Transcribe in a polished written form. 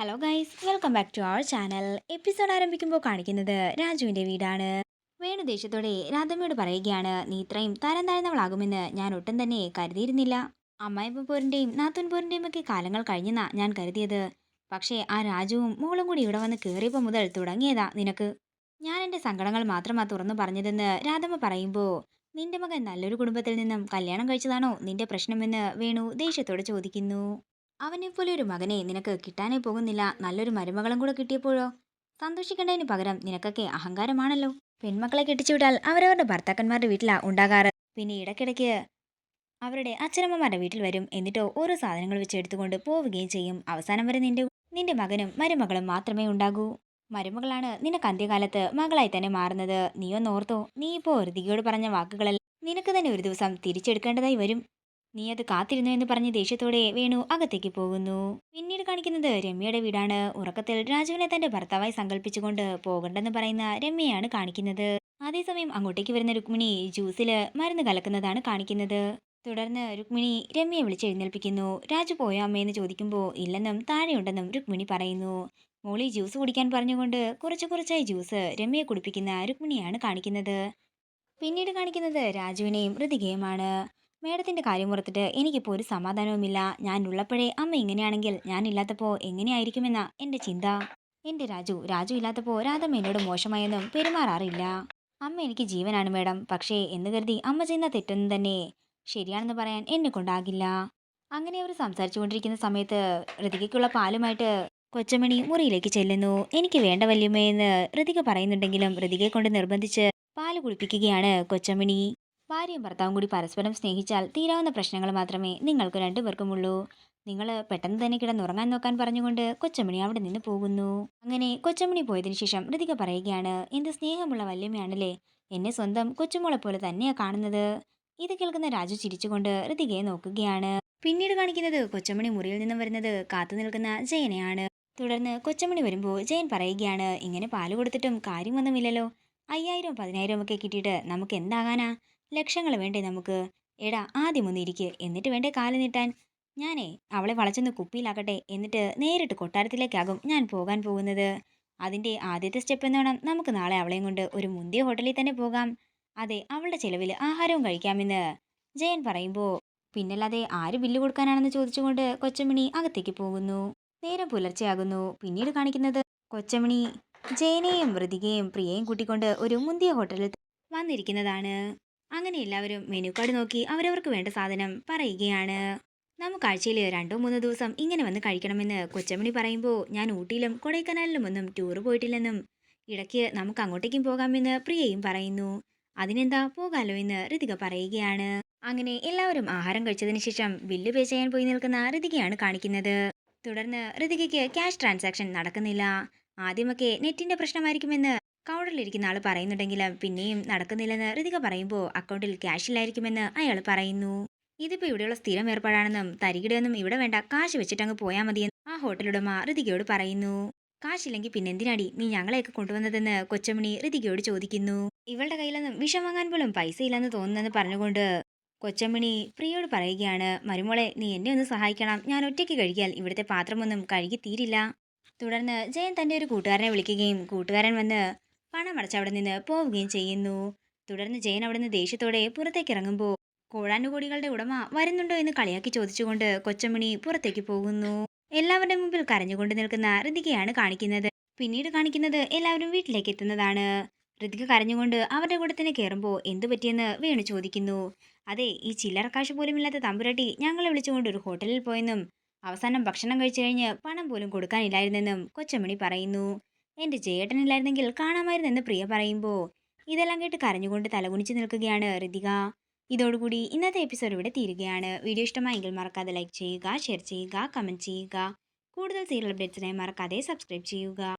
Hello guys, welcome back to our channel. Episode ആരംഭിക്കുമ്പോൾ കാണിക്കുന്നത് രാജുവിന്റെ വീടാണ്. വേണു ദേഷ്യത്തോടെ രാധമ്മയോട് പറയുകയാണ്, നീ ഇത്രയും തരം താഴ്ന്നവളാകുമെന്ന് ഞാൻ ഒട്ടും തന്നെ കരുതിയിരുന്നില്ല. അമ്മായിപ്പ പോരിന്റെയും നാത്തൂൻ പോരിന്റെയും ഒക്കെ കാലങ്ങൾ കഴിഞ്ഞെന്നാ ഞാൻ കരുതിയത്. പക്ഷേ ആ രാജുവും മോളും കൂടി ഇവിടെ വന്ന് കയറിയപ്പോൾ മുതൽ തുടങ്ങിയതാ നിനക്ക്. ഞാൻ എൻ്റെ സങ്കടങ്ങൾ മാത്രമാ തുറന്നു പറഞ്ഞതെന്ന് രാധമ്മ പറയുമ്പോൾ, നിന്റെ മകൻ നല്ലൊരു കുടുംബത്തിൽ നിന്നും കല്യാണം കഴിച്ചതാണോ നിന്റെ പ്രശ്നമെന്ന് വേണു ദേഷ്യത്തോടെ ചോദിക്കുന്നു. അവനെപ്പോലെ ഒരു മകനെ നിനക്ക് കിട്ടാനേ പോകുന്നില്ല. നല്ലൊരു മരുമകളും കൂടെ കിട്ടിയപ്പോഴോ? സന്തോഷിക്കേണ്ടതിന് പകരം നിനക്കൊക്കെ അഹങ്കാരമാണല്ലോ. പെൺമക്കളെ കെട്ടിച്ചുവിട്ടാൽ അവരവരുടെ ഭർത്താക്കന്മാരുടെ വീട്ടിലാ ഉണ്ടാകാറ്. പിന്നെ ഇടയ്ക്കിടയ്ക്ക് അവരുടെ അച്ഛനമ്മമാരുടെ വീട്ടിൽ വരും. എന്നിട്ടോ ഓരോ സാധനങ്ങൾ വെച്ച് എടുത്തുകൊണ്ട് പോവുകയും ചെയ്യും. അവസാനം വരെ നിന്റെ മകനും മരുമകളും മാത്രമേ ഉണ്ടാകൂ. മരുമകളാണ് നിനക്ക് അന്ത്യകാലത്ത് മകളായി തന്നെ മാറുന്നത്. നീയൊന്ന് ഓർത്തോ? നീ ഇപ്പോൾ ഋതികയോട് പറഞ്ഞ വാക്കുകളെല്ലാം നിനക്ക് തന്നെ ഒരു ദിവസം തിരിച്ചെടുക്കേണ്ടതായി വരും. നീ അത് കാത്തിരുന്നു എന്ന് പറഞ്ഞ് ദേഷ്യത്തോടെ വേണു അകത്തേക്ക് പോകുന്നു. പിന്നീട് കാണിക്കുന്നത് രമ്യയുടെ വീടാണ്. ഉറക്കത്തിൽ രാജുവിനെ തന്റെ ഭർത്താവായി സങ്കല്പിച്ചുകൊണ്ട് പോകണ്ടെന്ന് പറയുന്ന രമ്യയാണ് കാണിക്കുന്നത്. അതേസമയം അങ്ങോട്ടേക്ക് വരുന്ന രുക്മിണി ജ്യൂസില് മരുന്ന് കലക്കുന്നതാണ് കാണിക്കുന്നത്. തുടർന്ന് രുക്മിണി രമ്യയെ വിളിച്ച് എഴുന്നേൽപ്പിക്കുന്നു. രാജു പോയോ അമ്മയെന്ന് ചോദിക്കുമ്പോൾ ഇല്ലെന്നും താഴെയുണ്ടെന്നും രുക്മിണി പറയുന്നു. മോളി ജ്യൂസ് കുടിക്കാൻ പറഞ്ഞുകൊണ്ട് കുറച്ചു കുറച്ചായി ജ്യൂസ് രമ്യയെ കുടിപ്പിക്കുന്ന രുക്മിണിയാണ് കാണിക്കുന്നത്. പിന്നീട് കാണിക്കുന്നത് രാജുവിനെയും ഋതികയുമാണ്. മേഡത്തിന്റെ കാര്യം ഓർത്തിട്ട് എനിക്കിപ്പോൾ ഒരു സമാധാനവുമില്ല. ഞാൻ ഉള്ളപ്പോഴേ അമ്മ ഇങ്ങനെയാണെങ്കിൽ ഞാൻ ഇല്ലാത്തപ്പോൾ എങ്ങനെയായിരിക്കുമെന്ന എൻ്റെ ചിന്ത. എൻ്റെ രാജു ഇല്ലാത്തപ്പോൾ രാധമ്മ എന്നോട് മോശമായൊന്നും പെരുമാറാറില്ല. അമ്മ എനിക്ക് ജീവനാണ് മേഡം. പക്ഷേ എന്ന് കരുതി അമ്മ ചെയ്യുന്ന തെറ്റൊന്നും തന്നെ ശരിയാണെന്ന് പറയാൻ എന്നെ കൊണ്ടാകില്ല. അങ്ങനെ അവർ സംസാരിച്ചുകൊണ്ടിരിക്കുന്ന സമയത്ത് ഋതികയ്ക്കുള്ള പാലുമായിട്ട് കൊച്ചമണി മുറിയിലേക്ക് ചെല്ലുന്നു. എനിക്ക് വേണ്ട വല്യമ്മയെന്ന് ഋതിക പറയുന്നുണ്ടെങ്കിലും ഋതികയെ കൊണ്ട് നിർബന്ധിച്ച് പാല് കുടിപ്പിക്കുകയാണ് കൊച്ചമണി. ഭാര്യയും ഭർത്താവും കൂടി പരസ്പരം സ്നേഹിച്ചാൽ തീരാവുന്ന പ്രശ്നങ്ങൾ മാത്രമേ നിങ്ങൾക്ക് രണ്ടുപേർക്കുമുള്ളൂ. നിങ്ങൾ പെട്ടെന്ന് തന്നെ കിടന്നുറങ്ങാൻ നോക്കാൻ പറഞ്ഞുകൊണ്ട് കൊച്ചമണി അവിടെ നിന്ന് പോകുന്നു. അങ്ങനെ കൊച്ചമണി പോയതിനു ശേഷം ഋതിക പറയുകയാണ്, എന്ത് സ്നേഹമുള്ള വല്യമ്മയാണല്ലേ. എന്നെ സ്വന്തം കൊച്ചുമോളെ പോലെ തന്നെയാ കാണുന്നത്. ഇത് കേൾക്കുന്ന രാജു ചിരിച്ചുകൊണ്ട് ഋതികയെ നോക്കുകയാണ്. പിന്നീട് കാണിക്കുന്നത് കൊച്ചമണി മുറിയിൽ നിന്നും വരുന്നത് കാത്തു നിൽക്കുന്ന ജയനെയാണ്. തുടർന്ന് കൊച്ചമണി വരുമ്പോൾ ജയൻ പറയുകയാണ്, ഇങ്ങനെ പാല് കൊടുത്തിട്ടും കാര്യമൊന്നുമില്ലല്ലോ. 5000 10,000 ഒക്കെ കിട്ടിയിട്ട് നമുക്ക് എന്താകാനാ? ലക്ഷങ്ങൾ വേണ്ടേ നമുക്ക്? എടാ ആദ്യമൊന്ന് ഇരിക്ക്, എന്നിട്ട് വേണ്ടേ കാല് നീട്ടാൻ. ഞാനേ അവളെ വളച്ചൊന്ന് കുപ്പിയിലാക്കട്ടെ, എന്നിട്ട് നേരിട്ട് കൊട്ടാരത്തിലേക്കാകും ഞാൻ പോകാൻ പോകുന്നത്. അതിൻ്റെ ആദ്യത്തെ സ്റ്റെപ്പ് എന്നോണം നമുക്ക് നാളെ അവളെയും കൊണ്ട് ഒരു മുന്തിയ ഹോട്ടലിൽ തന്നെ പോകാം. അതെ, അവളുടെ ചെലവിൽ ആഹാരവും കഴിക്കാമെന്ന് ജയൻ പറയുമ്പോൾ, പിന്നല്ലാതെ ആര് ബില്ല് കൊടുക്കാനാണെന്ന് ചോദിച്ചുകൊണ്ട് കൊച്ചമണി അകത്തേക്ക് പോകുന്നു. നേരം പുലർച്ചെയാകുന്നു. പിന്നീട് കാണിക്കുന്നത് കൊച്ചമണി ജയനെയും ഋതികയെയും പ്രിയയും കൂട്ടിക്കൊണ്ട് ഒരു മുന്തിയ ഹോട്ടലിൽ വന്നിരിക്കുന്നതാണ്. അങ്ങനെ എല്ലാവരും മെനു കാർഡ് നോക്കി അവരവർക്ക് വേണ്ട സാധനം പറയുകയാണ്. നമുക്ക് ആഴ്ചയിൽ 2-3 ദിവസം ഇങ്ങനെ വന്ന് കഴിക്കണമെന്ന് കൊച്ചമണി പറയുമ്പോൾ, ഞാൻ ഊട്ടിയിലും കൊടൈക്കനാലിലും ഒന്നും ടൂർ പോയിട്ടില്ലെന്നും ഇടയ്ക്ക് നമുക്ക് അങ്ങോട്ടേക്കും പോകാമെന്ന് പ്രിയയും പറയുന്നു. അതിനെന്താ, പോകാലോ എന്ന് ഋതിക പറയുകയാണ്. അങ്ങനെ എല്ലാവരും ആഹാരം കഴിച്ചതിന് ശേഷം ബില്ല് പേ ചെയ്യാൻ പോയി നിൽക്കുന്ന ഋതികയാണ് കാണിക്കുന്നത്. തുടർന്ന് ഋതികയ്ക്ക് ക്യാഷ് ട്രാൻസാക്ഷൻ നടക്കുന്നില്ല. ആദ്യമൊക്കെ നെറ്റിന്റെ പ്രശ്നമായിരിക്കുമെന്ന് കൗണ്ടറിലിരിക്കുന്ന ആൾ പറയുന്നുണ്ടെങ്കിലും പിന്നെയും നടക്കുന്നില്ലെന്ന് ഋതിക പറയുമ്പോൾ, അക്കൗണ്ടിൽ ക്യാഷ് ഇല്ലായിരിക്കുമെന്ന് അയാൾ പറയുന്നു. ഇതിപ്പോൾ ഇവിടെയുള്ള സ്ഥിരം ഏർപ്പാടാണെന്നും തരികിടയൊന്നും ഇവിടെ വേണ്ട, കാശ് വെച്ചിട്ടങ്ങ് പോയാൽ മതിയെന്ന് ആ ഹോട്ടലുടമ ഋതികയോട് പറയുന്നു. കാശില്ലെങ്കിൽ പിന്നെന്തിനാടി നീ ഞങ്ങളെയൊക്കെ കൊണ്ടുവന്നതെന്ന് കൊച്ചമണി ഋതികയോട് ചോദിക്കുന്നു. ഇവളുടെ കയ്യിലൊന്നും വിഷം വാങ്ങാൻ പോലും പൈസ ഇല്ലെന്ന് തോന്നുന്നെന്ന് പറഞ്ഞുകൊണ്ട് കൊച്ചമണി പ്രിയോട് പറയുകയാണ്, മരുമോളെ നീ എന്നെ ഒന്ന് സഹായിക്കണം. ഞാൻ ഒറ്റയ്ക്ക് കഴിക്കാൽ ഇവിടുത്തെ പാത്രമൊന്നും കഴുകി തീരില്ല. തുടർന്ന് ജയൻ തൻ്റെ ഒരു കൂട്ടുകാരനെ വിളിക്കുകയും കൂട്ടുകാരൻ വന്ന് പണമടച്ച് അവിടെ നിന്ന് പോവുകയും ചെയ്യുന്നു. തുടർന്ന് ജയൻ അവിടുന്ന് ദേഷ്യത്തോടെ പുറത്തേക്ക് ഇറങ്ങുമ്പോൾ, കോടാനുകോടികളുടെ ഉടമ വരുന്നുണ്ടോ എന്ന് കളിയാക്കി ചോദിച്ചുകൊണ്ട് കൊച്ചമണി പുറത്തേക്ക് പോകുന്നു. എല്ലാവരുടെ മുമ്പിൽ കരഞ്ഞുകൊണ്ട് നിൽക്കുന്ന ഋതികയാണ് കാണിക്കുന്നത്. പിന്നീട് കാണിക്കുന്നത് എല്ലാവരും വീട്ടിലേക്ക് എത്തുന്നതാണ്. ഋതിക കരഞ്ഞുകൊണ്ട് അവരുടെ കൂടെ തന്നെ കയറുമ്പോൾ എന്തു പറ്റിയെന്ന് വേണു ചോദിക്കുന്നു. അതെ, ഈ ചില്ലറ കാശ് പോലും ഇല്ലാത്ത തമ്പുരാട്ടി ഞങ്ങളെ വിളിച്ചുകൊണ്ട് ഒരു ഹോട്ടലിൽ പോയെന്നും അവസാനം ഭക്ഷണം കഴിച്ചു കഴിഞ്ഞ് പണം പോലും കൊടുക്കാനില്ലായിരുന്നെന്നും കൊച്ചമണി പറയുന്നു. എൻ്റെ ജയേട്ടനില്ലായിരുന്നെങ്കിൽ കാണാമായിരുന്നെന്ന് പ്രിയ പറയുമ്പോൾ ഇതെല്ലാം കേട്ട് കരഞ്ഞുകൊണ്ട് തലകുനിച്ച് നിൽക്കുകയാണ് ഋതിക. ഇതോടുകൂടി ഇന്നത്തെ എപ്പിസോഡ് ഇവിടെ തീരുകയാണ്. വീഡിയോ ഇഷ്ടമായെങ്കിൽ മറക്കാതെ ലൈക്ക് ചെയ്യുക, ഷെയർ ചെയ്യുക, കമൻറ്റ് ചെയ്യുക. കൂടുതൽ സീരിയൽ അപ്ഡേറ്റ്സിനായി മറക്കാതെ സബ്സ്ക്രൈബ് ചെയ്യുക.